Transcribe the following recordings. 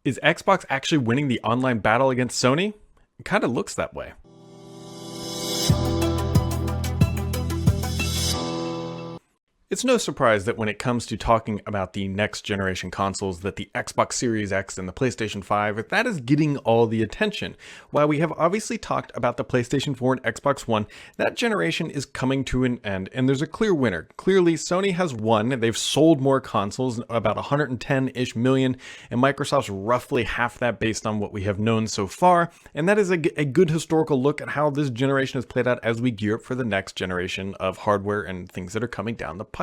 Is Xbox actually winning the online battle against Sony? It kind of looks that way. It's no surprise that when it comes to talking about the next generation consoles, that the Xbox Series X and the PlayStation 5, that is getting all the attention. While we have obviously talked about the PlayStation 4 and Xbox One, that generation is coming to an end, and there's a clear winner. Clearly, Sony has won. They've sold more consoles, about 110-ish million, and Microsoft's roughly half that based on what we have known so far, and that is a good historical look at how this generation has played out as we gear up for the next generation of hardware and things that are coming down the pipeline.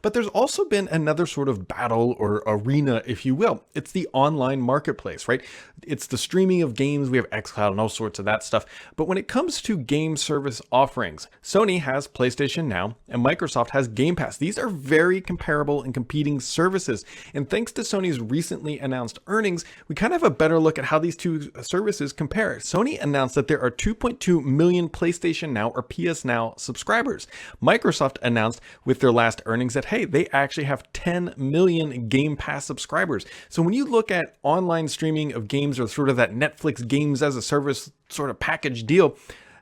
But there's also been another sort of battle or arena, if you will. It's the online marketplace, right? It's the streaming of games. We have xCloud and all sorts of that stuff. But when it comes to game service offerings, Sony has PlayStation Now and Microsoft has Game Pass. These are very comparable and competing services. And thanks to Sony's recently announced earnings, we kind of have a better look at how these two services compare. Sony announced that there are 2.2 million PlayStation Now or PS Now subscribers. Microsoft announced with their last earnings that, hey, they actually have 10 million Game Pass subscribers. So when you look at online streaming of games or sort of that Netflix games as a service sort of package deal,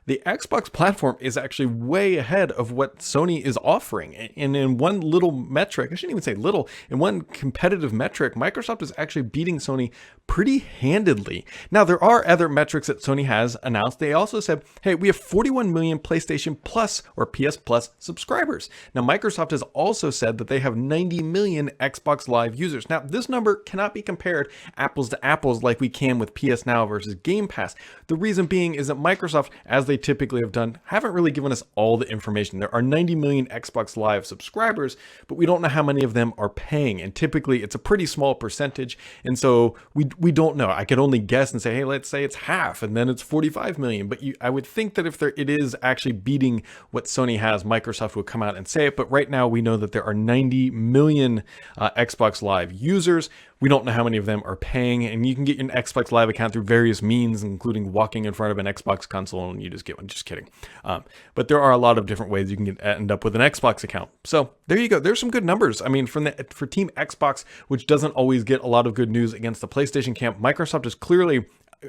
the Xbox platform is actually way ahead of what Sony is offering. And in one little metric, I shouldn't even say little, in one competitive metric, Microsoft is actually beating Sony pretty handedly. Now, there are other metrics that Sony has announced. They also said, hey, we have 41 million PlayStation Plus or PS Plus subscribers. Now, Microsoft has also said that they have 90 million Xbox Live users. Now, this number cannot be compared apples to apples like we can with PS Now versus Game Pass. The reason being is that Microsoft, as they typically have done, haven't really given us all the information. There are 90 million Xbox Live subscribers, but we don't know how many of them are paying. And typically it's a pretty small percentage. And so we don't know. I could only guess and say, hey, let's say it's half and then it's 45 million. But I would think that if it is actually beating what Sony has, Microsoft will come out and say it. But right now we know that there are 90 million Xbox Live users. We don't know how many of them are paying, and you can get an Xbox Live account through various means, including walking in front of an Xbox console and you just get one. Just kidding. But there are a lot of different ways you can end up with an Xbox account. So there you go. There's some good numbers. I mean, for Team Xbox, which doesn't always get a lot of good news against the PlayStation camp, Microsoft is clearly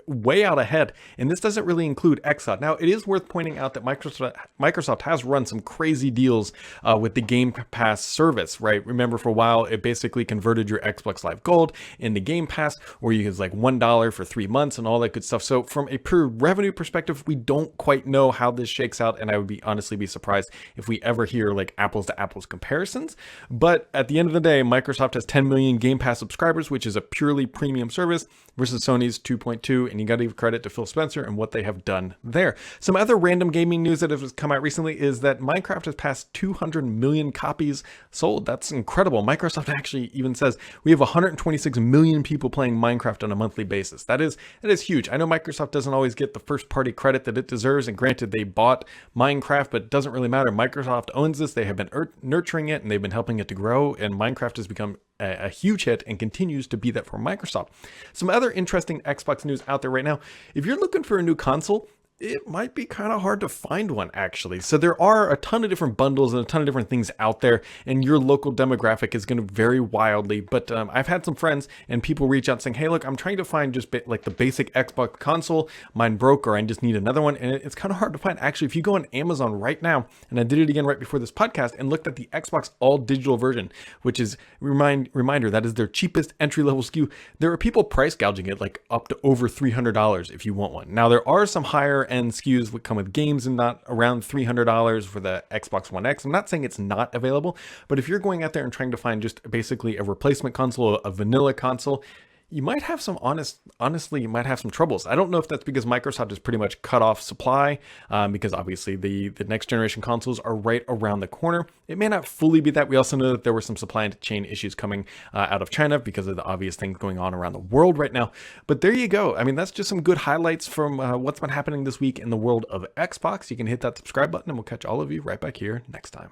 way out ahead, and this doesn't really include xCloud. Now, it is worth pointing out that Microsoft has run some crazy deals with the Game Pass service, right? Remember, for a while, it basically converted your Xbox Live Gold into Game Pass, where you use like $1 for 3 months and all that good stuff. So from a pure revenue perspective, we don't quite know how this shakes out, and I would honestly be surprised if we ever hear like apples to apples comparisons. But at the end of the day, Microsoft has 10 million Game Pass subscribers, which is a purely premium service, versus Sony's 2.2, and you got to give credit to Phil Spencer and what they have done there. Some other random gaming news that has come out recently is that Minecraft has passed 200 million copies sold. That's incredible. Microsoft actually even says we have 126 million people playing Minecraft on a monthly basis. That is huge. I know Microsoft doesn't always get the first party credit that it deserves, and granted, they bought Minecraft, but it doesn't really matter. Microsoft owns this. They have been nurturing it, and they've been helping it to grow, and Minecraft has become a huge hit and continues to be that for Microsoft. Some other interesting Xbox news out there right now. If you're looking for a new console, it might be kind of hard to find one, actually. So there are a ton of different bundles and a ton of different things out there, and your local demographic is going to vary wildly. But I've had some friends and people reach out saying, hey, look, I'm trying to find just like the basic Xbox console. Mine broke, or I just need another one. And it's kind of hard to find. Actually, if you go on Amazon right now, and I did it again right before this podcast, and looked at the Xbox all digital version, which is, reminder, that is their cheapest entry-level SKU, there are people price gouging it like up to over $300 if you want one. Now, there are some higher end SKUs would come with games and not around $300 for the Xbox One X. I'm not saying it's not available, but if you're going out there and trying to find just basically a replacement console, a vanilla console, you might have some honestly, you might have some troubles. I don't know if that's because Microsoft has pretty much cut off supply, because obviously the next generation consoles are right around the corner. It may not fully be that. We also know that there were some supply chain issues coming out of China because of the obvious things going on around the world right now. But there you go. I mean, that's just some good highlights from what's been happening this week in the world of Xbox. You can hit that subscribe button, and we'll catch all of you right back here next time.